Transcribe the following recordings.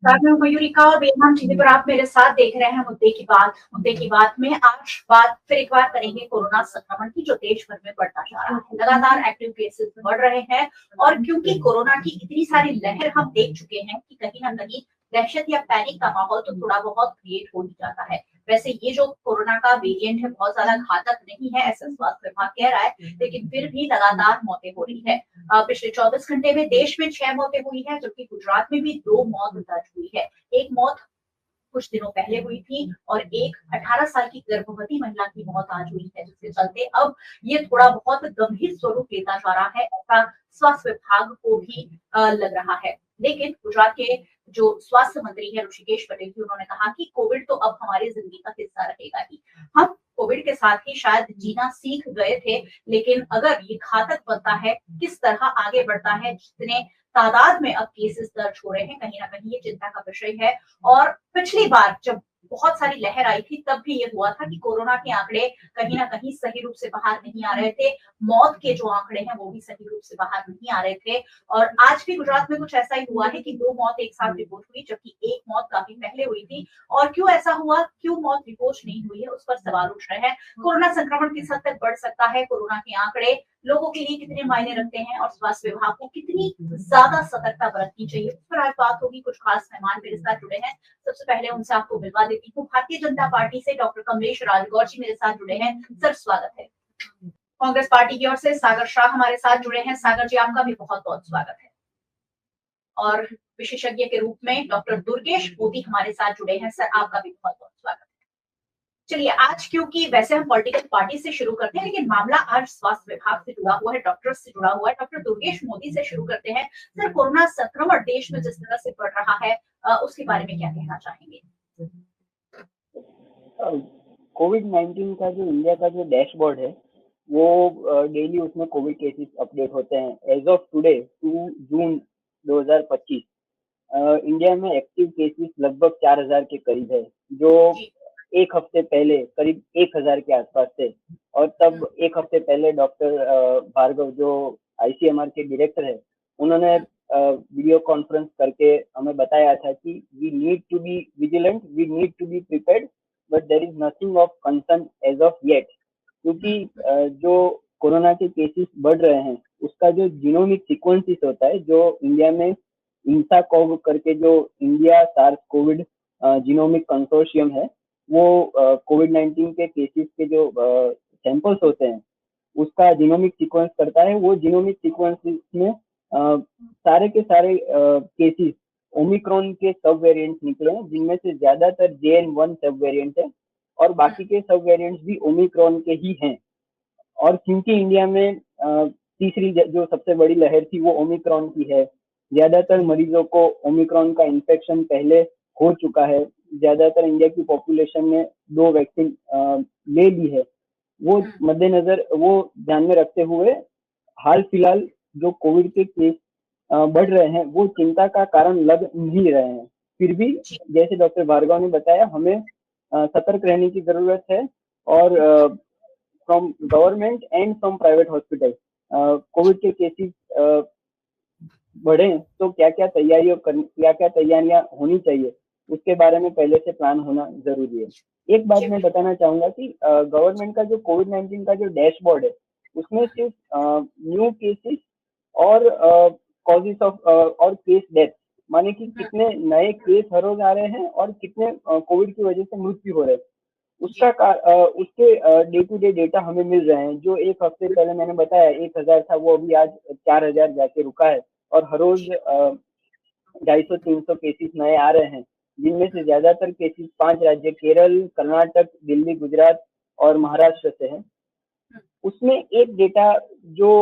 मैं हूं मयूरिका और बेहद टीवी पर आप मेरे साथ देख रहे हैं मुद्दे की बात में आज बात फिर एक बार करेंगे कोरोना संक्रमण की, जो देश भर में बढ़ता जा रहा है। लगातार एक्टिव केसेस बढ़ रहे हैं और क्योंकि कोरोना की इतनी सारी लहर हम देख चुके हैं कि कहीं ना कहीं दहशत या पैनिक का माहौल तो थोड़ा बहुत क्रिएट हो ही जाता है। वैसे ये जो कोरोना का वेरिएंट है बहुत ज्यादा घातक नहीं है, ऐसा स्वास्थ्य विभाग कह रहा है, लेकिन फिर भी लगातार मौतें हो रही है। पिछले 24 घंटे में देश में 6 मौतें हुई है, जबकि गुजरात में भी 2 मौत दर्ज हुई है। एक मौत कुछ दिनों पहले हुई थी और एक 18 साल की गर्भवती महिला की मौत आज हुई है, जिसके चलते अब ये थोड़ा बहुत गंभीर स्वरूप लेता जा रहा है, ऐसा स्वास्थ्य विभाग को भी लग रहा है। लेकिन गुजरात के जो स्वास्थ्य मंत्री है ऋषिकेश पटेल जी, उन्होंने कहा कि कोविड तो अब हमारी जिंदगी का हिस्सा रहेगा ही। हम कोविड के साथ ही शायद जीना सीख गए थे, लेकिन अगर ये घातक बनता है, किस तरह आगे बढ़ता है, जितने तादाद में अब केसेस दर्ज हो रहे हैं, कहीं ना कहीं ये चिंता का विषय है। और पिछली बार जब बहुत सारी लहर आई थी तब भी ये हुआ था कि कोरोना के आंकड़े कहीं ना कहीं सही रूप से बाहर नहीं आ रहे थे, मौत के जो आंकड़े हैं वो भी सही रूप से बाहर नहीं आ रहे थे। और आज भी गुजरात में कुछ ऐसा ही हुआ है कि 2 मौत एक साथ रिपोर्ट हुई, जबकि एक मौत काफी पहले हुई थी। और क्यों ऐसा हुआ, क्यों मौत रिपोर्ट नहीं हुई है, उस पर सवाल उठ रहे हैं। कोरोना संक्रमण किस हद तक बढ़ सकता है, कोरोना के आंकड़े लोगों के लिए कितने मायने रखते हैं और स्वास्थ्य विभाग को कितनी ज्यादा सतर्कता बरतनी चाहिए, उस पर आज बात होगी। कुछ खास मेहमान मेरे साथ जुड़े हैं, सबसे पहले उनसे आपको मिलवा देती हूँ। भारतीय जनता पार्टी से डॉक्टर कमलेश राजगौर जी मेरे साथ जुड़े हैं, सर स्वागत है। कांग्रेस पार्टी की ओर से सागर शाह हमारे साथ जुड़े हैं, सागर जी आपका भी बहुत बहुत स्वागत है। और विशेषज्ञ के रूप में डॉक्टर दुर्गेश मोदी हमारे साथ जुड़े हैं, सर आपका भी बहुत बहुत स्वागत है। चलिए आज, क्योंकि वैसे हम पॉलिटिकल पार्टी से शुरू करते हैं, लेकिन मामला आज स्वास्थ्य विभाग से जुड़ा हुआ है, डॉक्टर से जुड़ा हुआ है। डॉक्टर दुर्गेश मोदी से शुरू करते हैं। सर, कोरोना संक्रमण देश में जिस तरह से बढ़ रहा है, उसके बारे में क्या कहना चाहेंगे? कोविड-19 का जो इंडिया का जो डैशबोर्ड है वो डेली उसमें कोविड केसेस अपडेट होते हैं। As of today 2 June 2025 India में एक्टिव केसेस लगभग 4000 के करीब है, जो एक हफ्ते पहले करीब 1000 के आसपास थे। और तब एक हफ्ते पहले डॉक्टर भार्गव जो आईसीएमआर के डायरेक्टर है, उन्होंने वीडियो कॉन्फ्रेंस करके हमें बताया था कि we need to be vigilant, we need to be prepared, but there is nothing of concern as of yet. क्योंकि जो कोरोना के केसेस बढ़ रहे हैं उसका जो जीनोमिक सीक्वेंसेस होता है, जो इंडिया में इंसाकोव करके जो India SARS Covid genomic consortium है, वो कोविड-19 के केसेस के जो सैंपल्स होते हैं उसका जीनोमिक सीक्वेंस करता है। वो जीनोमिक सीक्वेंसेस में सारे के सारे केसेस ओमिक्रॉन के सब वेरिएंट्स निकले हैं, जिनमें से ज्यादातर JN1 सब वेरिएंट है और बाकी के सब वेरिएंट्स भी ओमिक्रॉन के ही हैं। और क्योंकि इंडिया में तीसरी जो सबसे बड़ी लहर थी वो ओमिक्रॉन की है, ज्यादातर मरीजों को ओमिक्रॉन का इन्फेक्शन पहले हो चुका है, ज्यादातर इंडिया की पॉपुलेशन ने 2 वैक्सीन ले ली है। वो मद्देनजर, वो ध्यान में रखते हुए हाल फिलहाल जो कोविड के केस बढ़ रहे हैं वो चिंता का कारण लग नहीं रहे हैं। फिर भी जैसे डॉक्टर भार्गव ने बताया, हमें सतर्क रहने की जरूरत है। और from government and from private hospital Covid के केसेस बढ़े तो क्या क्या तैयारियां होनी चाहिए, उसके बारे में पहले से प्लान होना जरूरी है। एक बात मैं बताना चाहूंगा कि गवर्नमेंट का जो कोविड-19 का जो डैशबोर्ड है उसमें सिर्फ न्यू केसेस और कॉजेस ऑफ और केस डेथ, माने कि कितने नए केस हर रोज आ रहे हैं और कितने कोविड की वजह से मृत्यु हो रहे हैं, उसके डे टू डे डेटा हमें मिल रहे हैं। जो एक हफ्ते पहले मैंने बताया 1000 था, वो अभी आज 4000 जाके रुका है और हर रोज 250-300 केसेस नए आ रहे हैं, जिनमें से ज्यादातर केसेस 5 राज्य केरल, कर्नाटक, दिल्ली, गुजरात और महाराष्ट्र से है। उसमें एक डेटा जो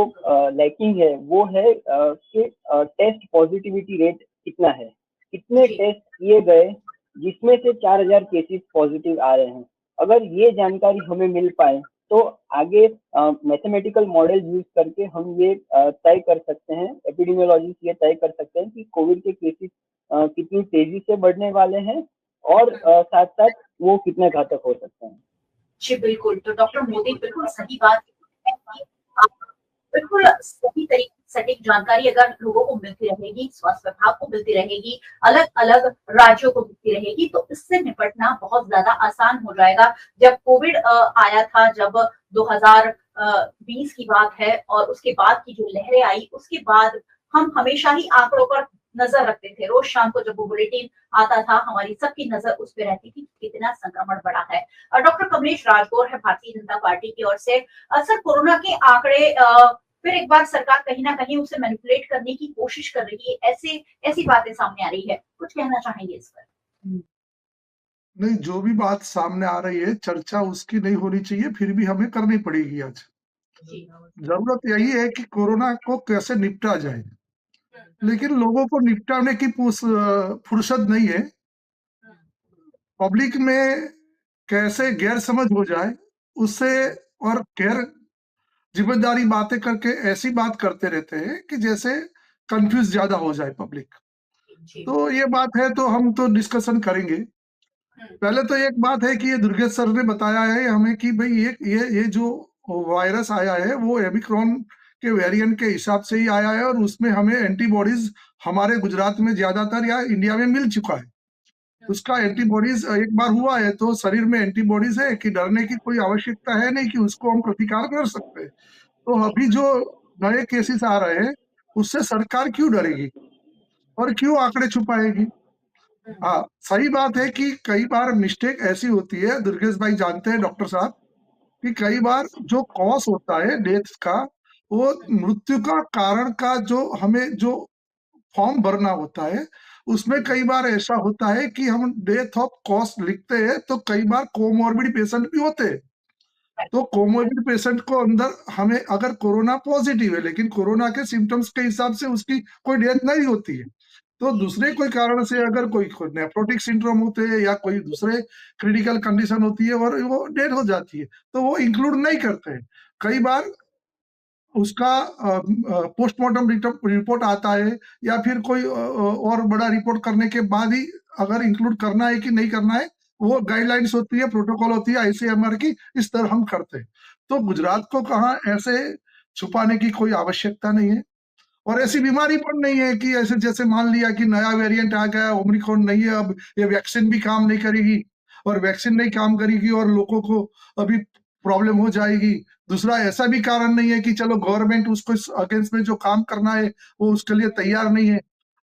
लैकिंग है वो है कि टेस्ट पॉजिटिविटी रेट कितना है, कितने टेस्ट किए गए जिसमें से 4000 केसेस पॉजिटिव आ रहे हैं। अगर ये जानकारी हमें मिल पाए तो आगे मैथमेटिकल मॉडल यूज करके हम ये तय कर सकते हैं, एपिडेमियोलॉजिस्ट ये तय कर सकते हैं कि कोविड के केसेस कितनी तेजी से बढ़ने वाले हैं और साथ साथ वो कितने घातक हो सकते हैं। जी बिल्कुल, तो डॉक्टर मोदी बिल्कुल सही बात है कि आप बिल्कुल सही तरीके सटीक जानकारी अगर लोगों को मिलती रहेगी, स्वास्थ्य विभाग को मिलती रहेगी, अलग-अलग राज्यों को मिलती रहेगी, तो इससे निपटना बहुत ज़्यादा आसान हो जाएगा। जब कोविड आया था, जब 2020 की बात है और उसके बाद की जो लहरें आई, उसके बाद हम हमेशा ही आंकड़ों पर नज़र रखते थे। रोज़ शाम को जब वो बुलेटिन आता था, हमारी सबकी नज़र उस पे रहती थी, कि कितना संक्रमण बढ़ा है। डॉक्टर कमलेश राजगौर है भारतीय जनता पार्टी की ओर से। सर, कोरोना के आंकड़े फिर एक बार सरकार कहीं न कहीं उसे मैनिपुलेट करने की कोशिश कर रही है, ऐसी बातें सामने आ रही है। कुछ कहना चाहेंगे इस पर? नहीं, जो भी बात सामने आ रही है, चर्चा उसकी नहीं होनी चाहिए, फिर भी हमें करनी पड़ेगी आज। जी। ज़रूरत यही है कि कोरोना को कैसे निपटा जाए, लेकिन लोगों को निपटाने की फुर्सत नहीं है। पब्लिक में कैसे गैर-समझ हो जाए, उससे और गैर ज़िम्मेदारी बातें करके ऐसी बात करते रहते हैं कि जैसे कन्फ्यूज़ ज़्यादा हो जाए पब्लिक। जी। तो ये बात है तो हम तो डिस्कशन करेंगे। पहले तो एक बात है कि ये दुर्गेश सर ने बताया है हमें कि भई ये जो वायरस आया है वो ओमिक्रॉन के वेरिएंट के हिसाब से ही आया है और उसमें हमें एंटीबॉडीज़ हमारे गुजरात में ज़्यादातर या इंडिया में मिल चुका है। उसका एंटीबॉडीज़ एक बार हुआ है तो शरीर में एंटीबॉडीज़ है कि डरने की कोई आवश्यकता है नहीं कि उसको हम प्रतिकार कर सकते हैं। तो अभी जो नए केसेस आ रहे हैं, उससे सरकार क्यों डरेगी और क्यों आंकड़े छुपाएगी? हाँ, सही बात है कि कई बार मिस्टेक ऐसी होती है, दुर्गेश भाई जानते हैं डॉक्टर साहब, कि कई बार जो कॉज़ होता है डेथ का, वो मृत्यु का कारण का जो हमें जो फॉर्म भरना होता है, उसमें कई बार ऐसा होता है कि हम डेथ ऑफ कॉज़ लिखते हैं, तो कई बार कोमॉर्बिड पेशेंट भी होते हैं। तो कोमॉर्बिड पेशेंट को अंदर हमें अगर कोरोना पॉजिटिव है, लेकिन कोरोना के सिम्पटम्स के हिसाब से उसकी कोई डेथ नहीं होती है। तो दूसरे कोई कारण से अगर कोई नेफ्रोटिक सिंड्रोम होते हैं या कोई दूसरे क्रिटिकल कंडीशन होती है और वो डेथ हो जाती है, तो वो इंक्लूड नहीं करते हैं। कई बार उसका पोस्टमार्टम रिपोर्ट आता है या फिर कोई और बड़ा रिपोर्ट करने के बाद ही अगर इंक्लूड करना है कि नहीं करना है, वो गाइडलाइंस होती है, प्रोटोकॉल होती है आईसीएमआर की, इस तरह हम करते हैं। तो गुजरात को कहाँ ऐसे छुपाने की कोई आवश्यकता नहीं है और ऐसी बीमारी पण नहीं है कि ऐसे जैसे मान लिया कि नया वेरिएंट आ गया, ओमिक्रॉन नहीं है, अब ये वैक्सीन भी काम नहीं करेगी और वैक्सीन नहीं काम करेगी और लोगों को अभी प्रॉब्लम हो जाएगी। दूसरा ऐसा भी कारण नहीं है कि चलो गवर्नमेंट उसको इस अगेंस्ट में जो काम करना है, वो उसके लिए तैयार नहीं है।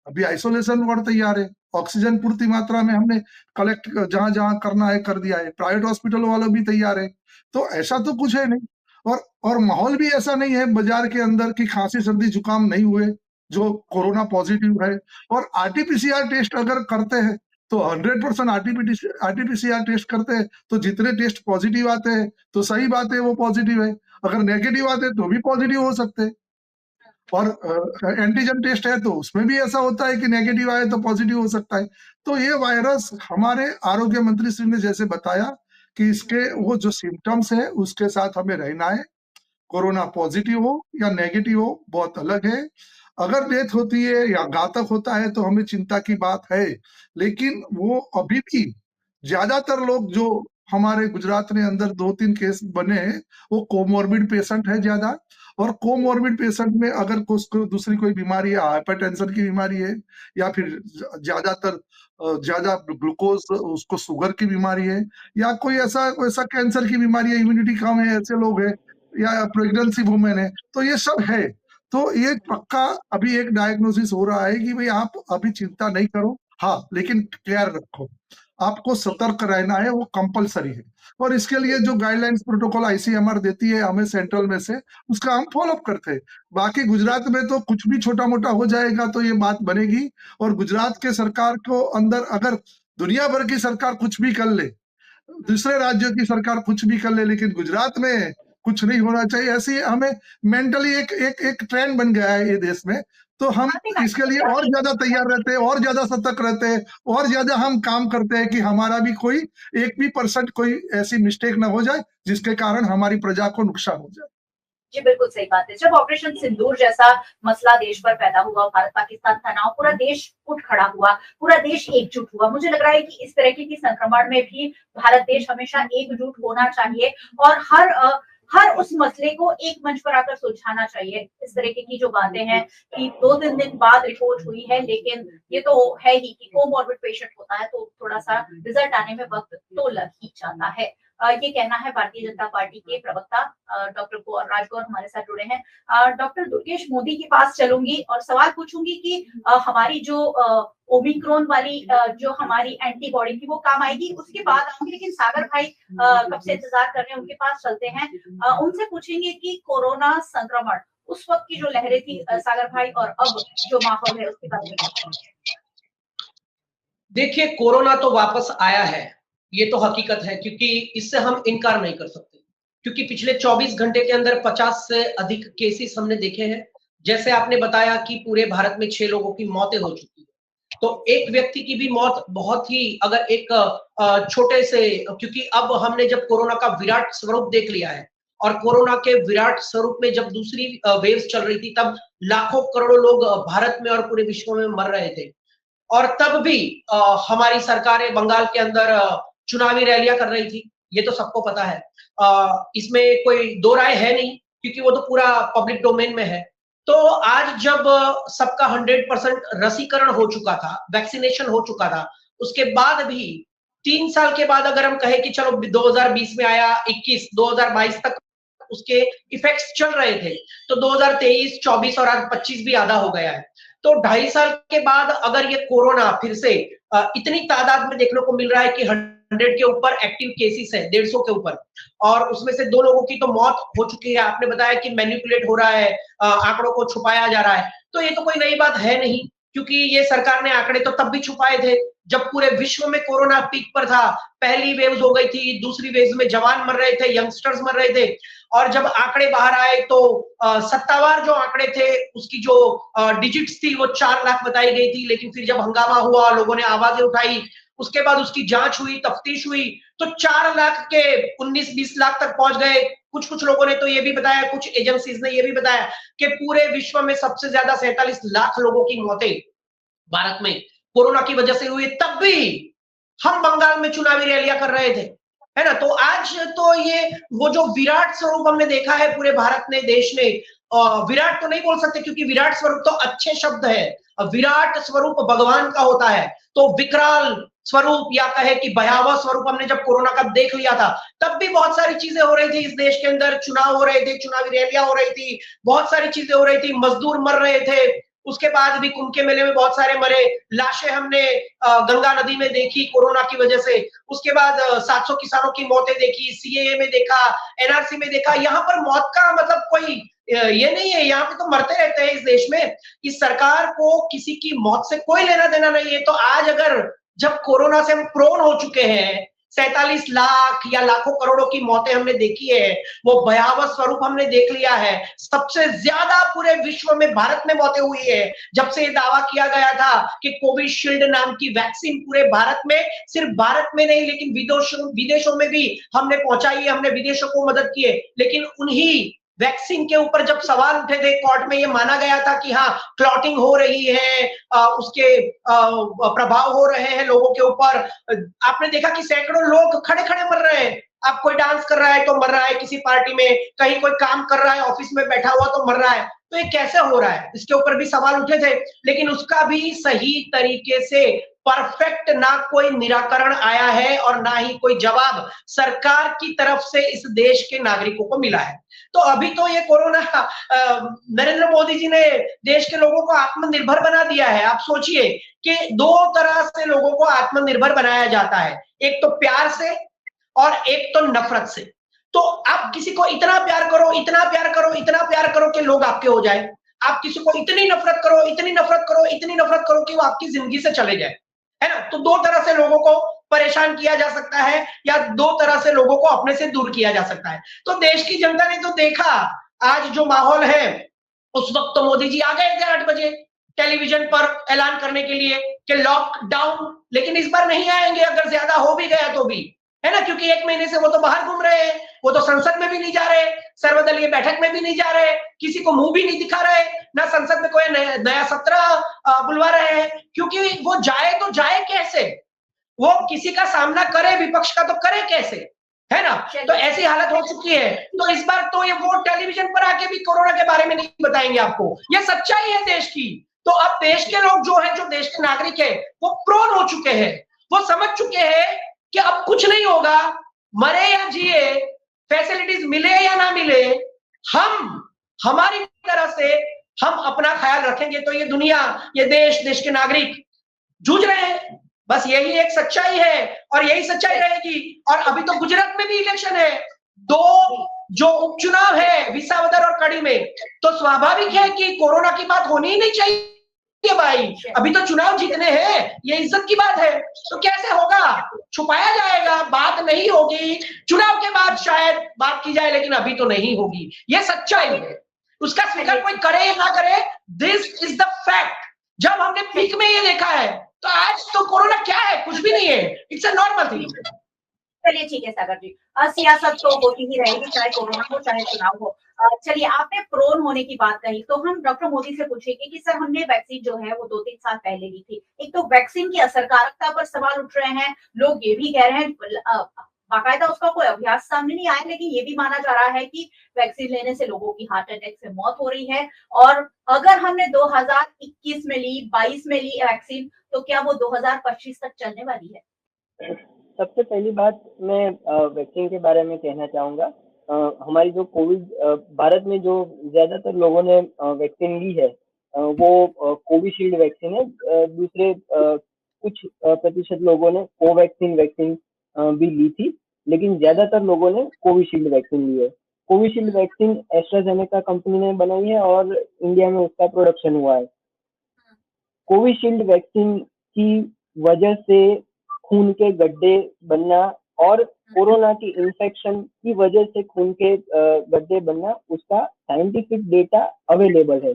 अभी आइसोलेशन वार्ड तैयार है, ऑक्सीजन पूर्ति मात्रा में हमने कलेक्ट जहाँ-जहाँ करना है कर दिया है, प्राइवेट हॉस्पिटल वाले भी तैयार है। तो ऐसा तो कुछ है नहीं और माहौल भी ऐसा नहीं है बाजार के अंदर कि खांसी, सर्दी, जुकाम नहीं हुए, जो कोरोना पॉजिटिव है और आरटी-पीसीआर टेस्ट अगर करते हैं, तो 100% आरटी-पीसीआर टेस्ट करते हैं, तो जितने टेस्ट पॉजिटिव आते हैं, तो सही बात है वो पॉजिटिव है। अगर नेगेटिव आते हैं, तो भी पॉजिटिव हो सकते हैं। और एंटीजन टेस्ट है तो उसमें भी ऐसा होता है कि नेगेटिव आए तो पॉजिटिव हो सकता है। तो ये वायरस हमारे आरोग्य मंत्री श्री ने जैसे बताया कि इसके वो जो सिम्पटम्स है उसके साथ हमें रहना है। कोरोना पॉजिटिव हो या नेगेटिव हो बहुत अलग है। अगर डेथ होती है या घातक होता है तो हमें चिंता की बात है, लेकिन वो अभी भी ज्यादातर लोग जो हमारे गुजरात में अंदर 2-3 केस बने हैं, वो कोमॉर्बिड पेशेंट है ज्यादा और कोमॉर्बिड पेशेंट में अगर उसको दूसरी कोई बीमारी है, हाइपरटेंशन की बीमारी है या फिर ज्यादातर ज्यादा ग्लूकोज उसको शुगर की बीमारी है या कोई ऐसा कैंसर की बीमारी है, इम्यूनिटी कम है, ऐसे लोग हैं या प्रेगनेंसी वुमेन है, तो ये सब है। तो ये पक्का अभी एक डायग्नोसिस हो रहा है कि भाई आप अभी चिंता नहीं करो, हाँ, लेकिन केयर रखो। आपको सतर्क रहना है, वो कंपल्सरी है और इसके लिए जो गाइडलाइंस प्रोटोकॉल आईसीएमआर देती है हमें सेंट्रल में से, उसका हम फॉलो अप करते हैं। बाकी गुजरात में तो कुछ भी छोटा-मोटा हो जाएगा तो ये बात बनेगी और गुजरात के सरकार को अंदर अगर दुनिया भर की सरकार कुछ भी कर ले, दूसरे राज्यों की सरकार कुछ भी कर ले, लेकिन गुजरात में कुछ नहीं होना चाहिए। ऐसी हमें मेंटली एक ट्रेंड बन गया है ये देश में, तो हम इसके लिए और ज्यादा तैयार रहते हैं, और ज्यादा सतर्क रहते हैं, और ज्यादा हम काम करते हैं कि हमारा भी कोई 1% कोई ऐसी मिस्टेक ना हो जाए जिसके कारण हमारी प्रजा को नुकसान हो जाए। जी, बिल्कुल सही बात है। जब ऑपरेशन सिंदूर जैसा मसला देश पर पैदा हुआ, भारत-पाकिस्तान तनाव, पूरा देश उठ खड़ा हुआ, पूरा देश एकजुट हुआ। मुझे लग रहा है कि इस तरीके की संक्रमण में भी भारत देश हमेशा एकजुट होना चाहिए और हर हर उस मसले को एक मंच पर आकर सुलझाना चाहिए। इस तरीके की जो बातें हैं कि 2-3 दिन बाद रिपोर्ट हुई है, लेकिन ये तो है ही कि कोमॉर्बिड पेशेंट होता है तो थोड़ा-सा रिजल्ट आने में वक़्त तो लग ही जाता है। ये कहना है भारतीय जनता पार्टी के प्रवक्ता डॉक्टर राजगौर हमारे साथ जुड़े हैं। डॉक्टर दुर्गेश मोदी के पास चलूंगी और सवाल पूछूंगी कि हमारी जो ओमिक्रॉन वाली जो हमारी एंटीबॉडी थी वो काम आएगी, उसके बाद आऊंगी। लेकिन सागर भाई कब से इंतजार कर रहे हैं, उनके पास चलते हैं। उनसे पूछेंगे कि कोरोना संक्रमण उस वक्त की जो लहरें थी सागर भाई, और अब जो माहौल है उसके बारे में। देखिए, कोरोना तो वापस आया है, ये तो हकीकत है, क्योंकि इससे हम इनकार नहीं कर सकते, क्योंकि पिछले 24 घंटे के अंदर 50 से अधिक केसेस हमने देखे हैं। जैसे आपने बताया कि पूरे भारत में 6 लोगों की मौतें हो चुकी है, तो एक व्यक्ति की भी मौत बहुत ही, अगर एक छोटे से, क्योंकि अब हमने जब कोरोना का विराट स्वरूप देख लिया है, और कोरोना के विराट स्वरूप में जब दूसरी वेव्स चल रही थी, तब लाखों करोड़ों लोग भारत में और पूरे विश्व में मर रहे थे, और तब भी हमारी सरकारें बंगाल के अंदर चुनावी रैलियां कर रही थी, ये तो सबको पता है। इसमें कोई दो राय है नहीं, क्योंकि वो तो पूरा पब्लिक डोमेन में है। तो आज जब सबका 100% रसीकरण हो चुका था, वैक्सीनेशन हो चुका था, उसके बाद भी 3 साल के बाद अगर हम कहें कि चलो 2020 में आया, 21, 2022 तक उसके इफेक्ट्स चल रहे थे, तो 2023, 24 और आज 25 भी आधा हो गया है। तो 2.5 साल के बाद अगर ये कोरोना फिर से इतनी तादाद में देखने को मिल रहा है कि 100 के ऊपर एक्टिव केसेस है, 150 के ऊपर, और उसमें से 2 लोगों की तो मौत हो चुकी है। आपने बताया कि मैनिपुलेट हो रहा है, आंकड़ों को छुपाया जा रहा है, तो ये तो कोई नई बात है नहीं, क्योंकि ये सरकार ने आंकड़े तो तब भी छुपाए थे जब पूरे विश्व में कोरोना पीक पर था। पहली वेव हो गई थी, दूसरी वेव में जवान मर रहे थे, यंगस्टर्स मर रहे थे, और जब आंकड़े बाहर आए तो सत्तावार जो आंकड़े थे उसकी जो डिजिट्स थी वो 4 लाख बताई गई थी। लेकिन फिर जब हंगामा हुआ, लोगों ने आवाजें उठाई, उसके बाद उसकी जांच हुई, तफ्तीश हुई, तो 4 लाख के 19-20 लाख तक पहुंच गए। कुछ लोगों ने तो ये भी बताया, कुछ एजेंसीज ने ये भी बताया कि पूरे विश्व में सबसे ज्यादा 47 लाख लोगों की मौतें भारत में कोरोना की वजह से हुई, तब भी हम बंगाल में चुनावी रैलियां कर रहे थे, है ना। तो आज तो ये वो जो विराट स्वरूप हमने देखा है पूरे भारत ने, देश ने, विराट तो नहीं बोल सकते क्योंकि विराट स्वरूप तो अच्छे शब्द है, विराट स्वरूप भगवान का होता है, तो विकराल स्वरूप या कहे कि भयावह स्वरूप हमने जब कोरोना का देख लिया था, तब भी बहुत सारी चीजें हो रही थी इस देश के अंदर, चुनाव हो रहे थे, चुनावी रैलियां हो रही थी, बहुत सारी चीजें हो रही थी, मजदूर मर रहे थे, उसके बाद भी कुंभ के मेले में बहुत सारे मरे, लाशें हमने गंगा नदी में देखी कोरोना की वजह से, उसके बाद 700 किसानों की मौतें देखी, सीएए में देखा, एनआरसी में देखा। यहाँ पर मौत का मतलब कोई ये नहीं है, यहाँ पे तो मरते रहते हैं इस देश में। इस सरकार को किसी की मौत से कोई लेना देना नहीं है। तो आज अगर जब कोरोना से हम प्रोन हो चुके हैं, 47 लाख या लाखों करोड़ों की मौतें हमने देखी है, वो भयावह स्वरूप हमने देख लिया है, सबसे ज्यादा पूरे विश्व में भारत में मौतें हुई है। जब से ये दावा किया गया था कि कोविशील्ड नाम की वैक्सीन पूरे भारत में, सिर्फ भारत में नहीं लेकिन विदेशों में भी हमने पहुंचाई है, हमने विदेशों को मदद की है, लेकिन उन्हीं वैक्सीन के ऊपर जब सवाल उठे थे कोर्ट में, ये माना गया था कि हाँ क्लॉटिंग हो रही है, उसके प्रभाव हो रहे हैं लोगों के ऊपर। आपने देखा कि सैकड़ों लोग खड़े खड़े मर रहे हैं। अब कोई डांस कर रहा है तो मर रहा है किसी पार्टी में, कहीं कोई काम कर रहा है ऑफिस में बैठा हुआ तो मर रहा है। तो ये कैसे हो रहा है, इसके ऊपर भी सवाल उठे थे, लेकिन उसका भी सही तरीके से परफेक्ट ना कोई निराकरण आया है और ना ही कोई जवाब सरकार की तरफ से इस देश के नागरिकों को मिला है। तो अभी तो ये कोरोना, नरेंद्र मोदी जी ने देश के लोगों को आत्मनिर्भर बना दिया है। आप सोचिए कि 2 तरह से लोगों को आत्मनिर्भर बनाया जाता है, एक तो प्यार से और एक तो नफरत से। तो आप किसी को इतना प्यार करो, इतना प्यार करो, इतना प्यार करो कि लोग आपके हो जाए। आप किसी को इतनी नफरत करो, इतनी नफरत करो, इतनी नफरत करो कि वो आपकी जिंदगी से चले जाए, है ना। तो 2 तरह से लोगों को परेशान किया जा सकता है या 2 तरह से लोगों को अपने से दूर किया जा सकता है। तो देश की जनता ने तो देखा आज जो माहौल है, उस वक्त तो मोदी जी आ गए थे 8 बजे टेलीविजन पर ऐलान करने के लिए कि लॉकडाउन, लेकिन इस बार नहीं आएंगे अगर ज्यादा हो भी गया तो भी, है ना, क्योंकि 1 महीने से वो तो बाहर घूम रहे हैं, वो तो संसद में भी नहीं जा रहे, सर्वदलीय बैठक में भी नहीं जा रहे, किसी को मुंह भी नहीं दिखा रहे, ना संसद में कोई नया सत्र बुलवा रहे हैं, क्योंकि वो जाए तो जाए कैसे, वो किसी का सामना करे, विपक्ष का तो करे कैसे। है ना। तो ऐसी हालत हो चुकी है, तो इस बार तो ये वो टेलीविजन पर आके भी कोरोना के बारे में नहीं बताएंगे आपको, ये सच्चाई है देश की। तो अब देश के लोग जो है, जो देश के नागरिक है, वो प्रोन हो चुके हैं, वो समझ चुके हैं कि अब कुछ नहीं होगा, मरे या जिए, फैसिलिटीज मिले या ना मिले, हम हमारी तरह से हम अपना ख्याल रखेंगे तो ये दुनिया, ये देश, देश के नागरिक जूझ रहे हैं। बस यही एक सच्चाई है और यही सच्चाई रहेगी। और अभी तो गुजरात में भी इलेक्शन है, 2 जो उपचुनाव है विसावदर और कड़ी में, तो स्वाभाविक है कि कोरोना की बात होनी ही नहीं चाहिए भाई। अभी तो चुनाव जीतने हैं, ये इज्जत की बात है। तो कैसे होगा, छुपाया जाएगा, बात नहीं होगी, चुनाव के बाद शायद बात की जाए, लेकिन अभी तो नहीं होगी। ये सच्चाई है, उसका स्वीकार कोई करे या ना करे, दिस इज द फैक्ट। जब हमने पीक में ये देखा है, तो आज तो कोरोना क्या है, कुछ भी नहीं है, इट्स अ नॉर्मल थिंग। चलिए ठीक है सागर जी, सियासत तो होती ही रहेगी, चाहे कोरोना हो चाहे चुनाव हो। चलिए, आपने प्रोन होने की बात कही, तो हम डॉक्टर मोदी से पूछेंगे कि सर, हमने वैक्सीन जो है वो 2-3 साल पहले ली थी। एक तो वैक्सीन की असरकारकता पर सवाल उठ रहे हैं, लोग ये भी कह रहे हैं, बाकायदा उसका कोई अभ्यास सामने नहीं आया, लेकिन ये भी माना जा रहा है कि वैक्सीन लेने से लोगों की हार्ट अटैक से मौत हो रही है। और अगर हमने 2021 में ली, 22 में ली वैक्सीन, तो क्या वो 2025 तक चलने वाली है? सबसे पहली बात मैं वैक्सीन के बारे में कहना चाहूंगा। हमारी जो कोविड, भारत में जो ज्यादातर लोगों ने वैक्सीन ली है, वो कोविशील्ड वैक्सीन है। दूसरे कुछ प्रतिशत लोगों ने कोवैक्सीन वैक्सीन भी ली थी, लेकिन ज्यादातर लोगों ने कोविशील्ड वैक्सीन ली है। कोविशील्ड वैक्सीन एस्ट्राजेनेका कंपनी ने बनाई है और इंडिया में उसका प्रोडक्शन हुआ है। कोविशील्ड वैक्सीन की वजह से खून के गड्ढे बनना और कोरोना की इन्फेक्शन की वजह से खून के गड्ढे बनना, उसका साइंटिफिक डेटा अवेलेबल है।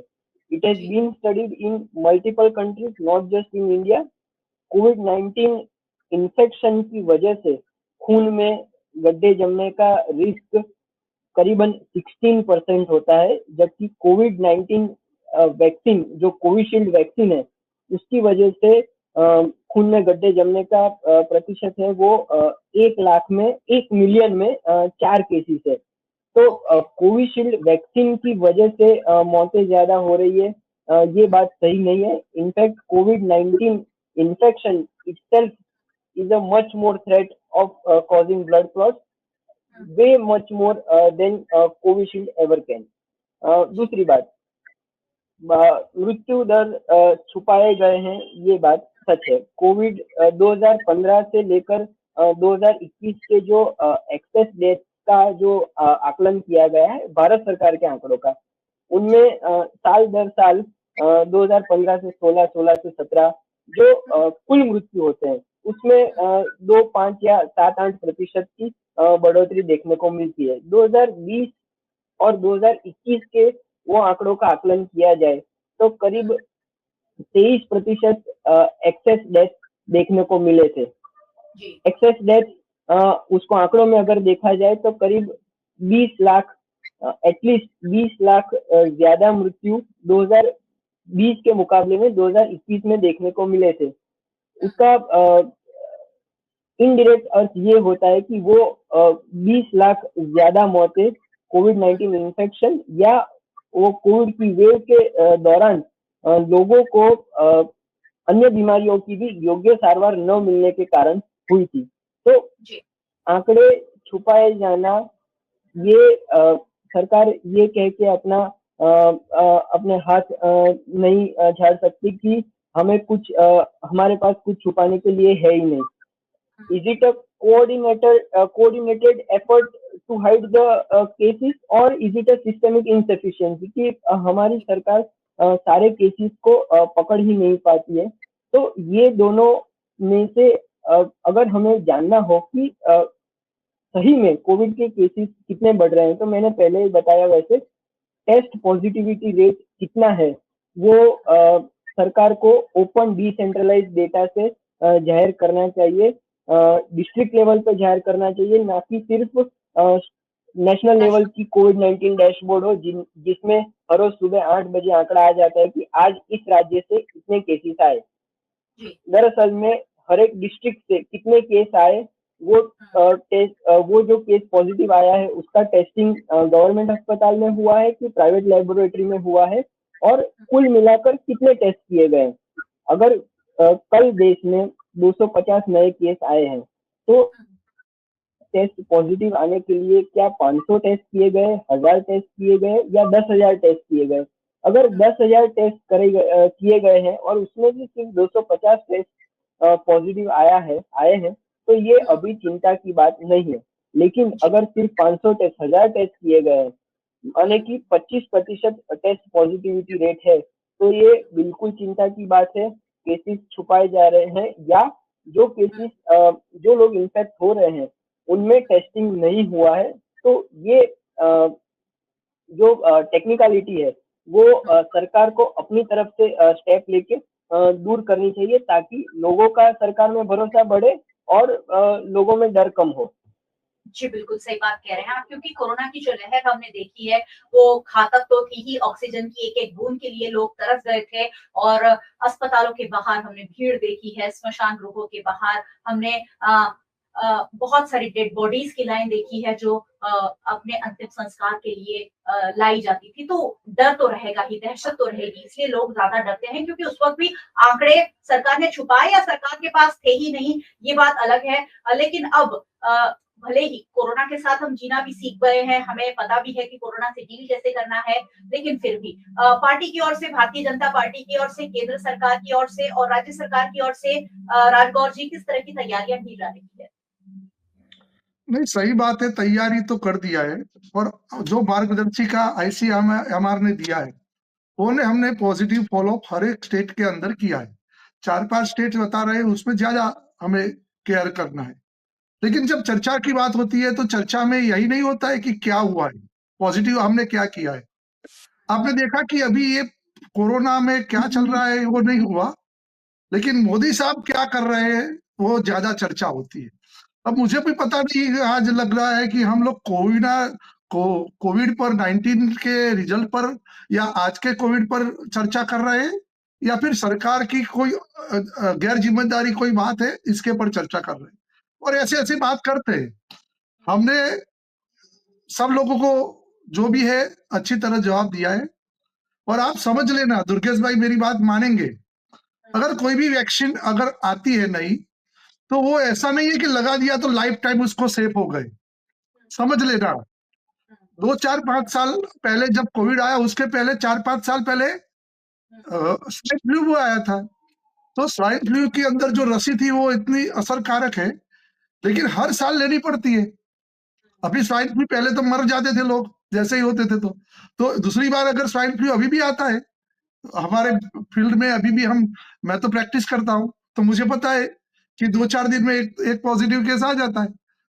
It has been studied in multiple countries, not just in India. कोविड-19 इन्फेक्शन की वजह से खून में गड्ढे जमने का रिस्क करीबन 16% होता है, जबकि कोविड-19 वैक्सीन, जो कोविशील्ड वैक्सीन है, उसकी वजह से खून में गड्ढे जमने का प्रतिशत है वो 1 लाख में, 1 मिलियन में 4 केसेस है। तो कोविशील्ड वैक्सीन की वजह से मौतें ज्यादा हो रही है, ये बात सही नहीं है। In fact covid infection itself is a much more threat of causing blood clots, way much more than Covishield ever can. दूसरी बात, मृत्यु दर छुपाए गए हैं, ये बात सच है। कोविड 2015 से लेकर 2021 के जो एक्सेस डेथ का जो आकलन किया गया है भारत सरकार के आंकड़ों का, उनमें साल दर साल 2015 से 16, 16 से 17 जो कुल मृत्यु होते हैं, उसमें 2, 5 या 7-8% की बढ़ोतरी देखने को मिलती है। 2020 और 2021 के वो आंकड़ों का आकलन किया जाए तो करीब 23% एक्सेस डेथ देखने को मिले थे। एक्सेस डेथ उसको आंकड़ों में अगर देखा जाए तो करीब 20 लाख, एटलीस्ट 20 लाख ज्यादा मृत्यु 2020 के मुकाबले में 2021 में देखने को मिले थे। उसका इनडायरेक्ट अर्थ ये होता है कि वो 20 लाख ज्यादा मौतें कोविड-19 इन्फेक्शन या वो कोविड की वेव के दौरान लोगों को अन्य बीमारियों की भी योग्य सारवार न मिलने के कारण हुई थी। तो आंकड़े छुपाए जाना, ये सरकार ये कह के अपने हाथ नहीं झाड़ सकती कि हमें कुछ हमारे पास कुछ छुपाने के लिए है ही नहीं। Is it a coordinated effort to hide the cases or is it a systemic insufficiency कि हमारी सरकार सारे केसेस को पकड़ ही नहीं पाती है। तो ये दोनों में से अगर हमें जानना हो कि सही में कोविड के केसेस कितने बढ़ रहे हैं, तो मैंने पहले ही बताया वैसे टेस्ट पॉजिटिविटी रेट कितना है वो सरकार को ओपन डिसेंट्रलाइज्ड डेटा से जाहिर करना चाहिए, डिस्ट्रिक्ट लेवल पे जाहिर करना चाहिए, ना कि सिर्फ नेशनल लेवल की कोविड-19 डैशबोर्ड हो जिसमें हर रोज सुबह 8 बजे आंकड़ा आ जाता है कि आज इस राज्य से कितने केसेस आए। दरअसल में हर एक डिस्ट्रिक्ट से कितने केस आए वो जो केस पॉजिटिव आया है उसका टेस्टिंग गवर्नमेंट अस्पताल में हुआ है कि प्राइवेट लेबोरेटरी में हुआ है, और कुल मिलाकर कितने टेस्ट किए गए। अगर कल देश में 250 नए केस आए हैं तो टेस्ट पॉजिटिव आने के लिए क्या 500 टेस्ट किए गए, 1000 टेस्ट किए गए या 10,000 टेस्ट किए गए? अगर 10,000 टेस्ट किए गए हैं और उसमें भी सिर्फ 250 टेस्ट पॉजिटिव आए हैं तो ये अभी चिंता की बात नहीं है। लेकिन अगर सिर्फ 500 टेस्ट, 1000 टेस्ट किए गए यानी कि 25% टेस्ट पॉजिटिविटी रेट है, तो ये बिल्कुल चिंता की बात है। केसेस छुपाए जा रहे हैं या जो लोग इन्फेक्ट हो रहे हैं उनमें टेस्टिंग नहीं हुआ है, तो ये जो टेक्निकलिटी है वो सरकार को अपनी तरफ से स्टेप लेके दूर करनी चाहिए, ताकि लोगों का सरकार में भरोसा बढ़े और लोगों में डर कम हो। जी बिल्कुल सही बात कह रहे हैं आप, क्योंकि कोरोना की जो लहर हमने देखी है वो घातक तो थी ही। ऑक्सीजन की एक एक बूंद के लिए लोग तरस गए थे, और अस्पतालों के बाहर हमने भीड़ देखी है, स्मशान गृहों के बाहर हमने बहुत सारी डेड बॉडीज की लाइन देखी है जो अपने अंतिम संस्कार के लिए लाई जाती थी। तो डर तो रहेगा ही, दहशत तो रहेगी, इसलिए लोग ज्यादा डरते हैं, क्योंकि उस वक्त भी आंकड़े सरकार ने छुपाए या सरकार के पास थे ही नहीं, ये बात अलग है। लेकिन अब भले ही कोरोना के साथ हम जीना भी सीख गए हैं, हमें पता भी है कि कोरोना से डील कैसे करना है, लेकिन फिर भी पार्टी की ओर से, भारतीय जनता पार्टी की ओर से, केंद्र सरकार की ओर से और राज्य सरकार की ओर से राजगौर जी किस तरह की तैयारियां की जा रही है? नहीं, सही बात है, तैयारी तो कर दिया है, और जो मार्गदर्शिका आईसीएमआर ने दिया है उन्हें हमने पॉजिटिव फॉलोअप हर एक स्टेट के अंदर किया है। 4-5 स्टेट बता रहे हैं उसमें ज्यादा हमें केयर करना है। लेकिन जब चर्चा की बात होती है तो चर्चा में यही नहीं होता है कि क्या हुआ है, पॉजिटिव हमने क्या किया है। आपने देखा कि अभी ये कोरोना में क्या चल रहा है वो नहीं हुआ, लेकिन मोदी साहब क्या कर रहे हैं वो ज्यादा चर्चा होती है। अब मुझे भी पता नहीं, आज लग रहा है कि हम लोग कोविड पर 19 के रिजल्ट पर या आज के कोविड पर चर्चा कर रहे हैं, या फिर सरकार की कोई गैर जिम्मेदारी कोई बात है इसके पर चर्चा कर रहे हैं, और ऐसे बात करते हैं। हमने सब लोगों को जो भी है अच्छी तरह जवाब दिया है, और आप समझ लेना दुर्गेश भाई, मेरी बात मानेंगे, अगर कोई भी वैक्सीन अगर आती है नई, तो वो ऐसा नहीं है कि लगा दिया तो लाइफ टाइम उसको सेफ हो गए। समझ लेना, 2-4-5 साल पहले जब कोविड आया, उसके पहले 4-5 साल पहले स्वाइन फ्लू आया था। तो स्वाइन फ्लू के अंदर जो रसी थी वो इतनी असरकारक है, लेकिन हर साल लेनी पड़ती है। अभी स्वाइन फ्लू पहले तो मर जाते थे लोग जैसे ही होते थे, तो दूसरी बार अगर स्वाइन फ्लू अभी भी आता है, हमारे फील्ड में अभी भी मैं तो प्रैक्टिस करता हूँ, तो मुझे पता है कि 2-4 दिन में एक पॉजिटिव केस आ जाता है,